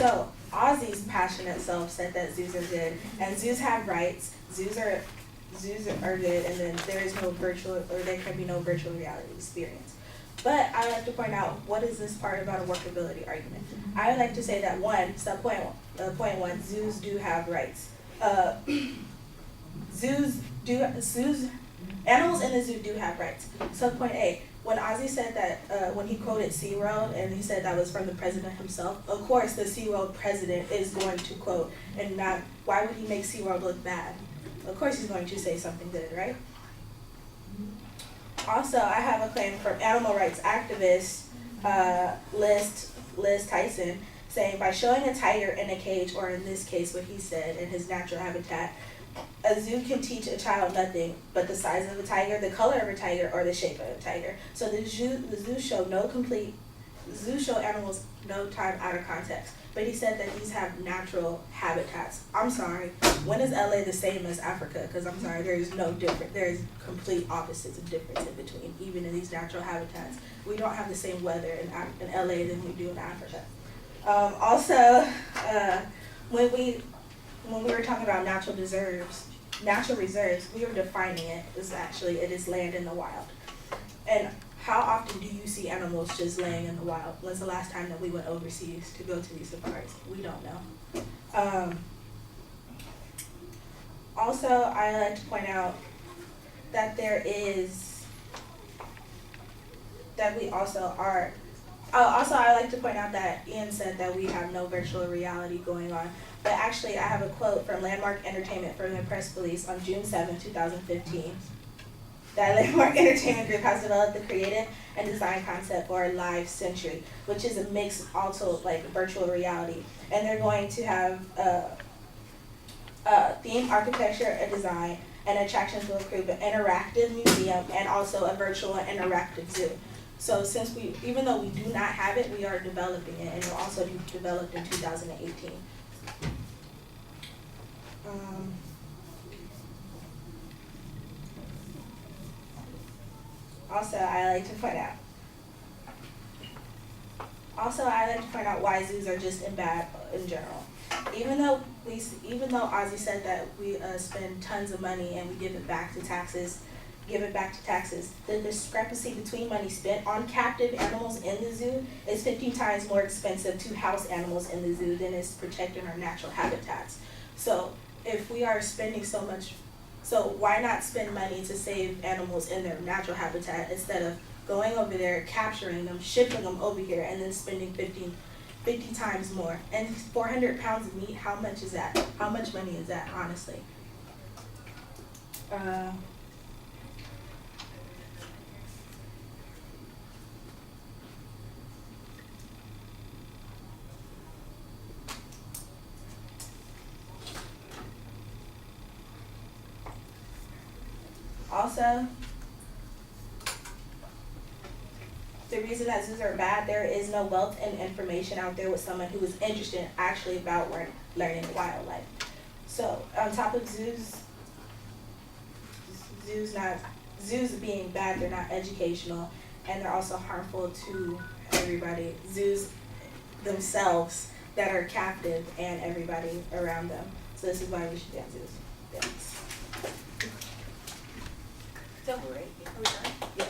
So Ozzy's passionate self said that zoos are good, and zoos have rights. Zoos are good, and then there is no virtual, or there can be no virtual reality experience. But I would like to point out, what is this part about a workability argument? I would like to say that point one, zoos do have rights. Animals in the zoo do have rights. Subpoint A, when Ozzy said that, when he quoted SeaWorld and he said that was from the president himself, of course the SeaWorld president is going to quote, and not, why would he make SeaWorld look bad? Of course he's going to say something good, right? Also, I have a claim from animal rights activist Liz Tyson, saying by showing a tiger in a cage, or in this case what he said, in his natural habitat, a zoo can teach a child nothing but the size of a tiger, the color of a tiger, or the shape of a tiger. So the zoo show animals no time out of context. But he said that these have natural habitats. I'm sorry, when is LA the same as Africa? Because I'm sorry, there is no different, there is complete opposites of difference in between, even in these natural habitats. We don't have the same weather in LA than we do in Africa. When we were talking about natural reserves, we were defining it as actually it is land in the wild. And how often do you see animals just laying in the wild? When's the last time that we went overseas to go to these safaris? We don't know. Also, I like to point out that I like to point out that Ian said that we have no virtual reality going on. But actually, I have a quote from Landmark Entertainment from the press release on June 7, 2015. That Landmark Entertainment Group has developed the creative and design concept for a live century, which is a mix also like virtual reality. And they're going to have theme architecture, a design, and attractions will include an interactive museum and also a virtual and interactive zoo. So even though we do not have it, we are developing it, and it will also be developed in 2018. Also, I like to point out why zoos are just bad in general. Even though Ozzy said that we spend tons of money and we give it back to taxes, the discrepancy between money spent on captive animals in the zoo is 15 times more expensive to house animals in the zoo than is protecting our natural habitats. So if we are spending so much, so why not spend money to save animals in their natural habitat instead of going over there, capturing them, shipping them over here, and then spending 50 times more? And 400 pounds of meat, how much is that? How much money is that, honestly? Also, the reason that zoos are bad, there is no wealth and information out there with someone who is interested actually about learning wildlife. So on top of zoos being bad, they're not educational, and they're also harmful to everybody. Zoos themselves that are captive and everybody around them. So this is why we should ban zoos. Thanks. So, are we done? Yeah.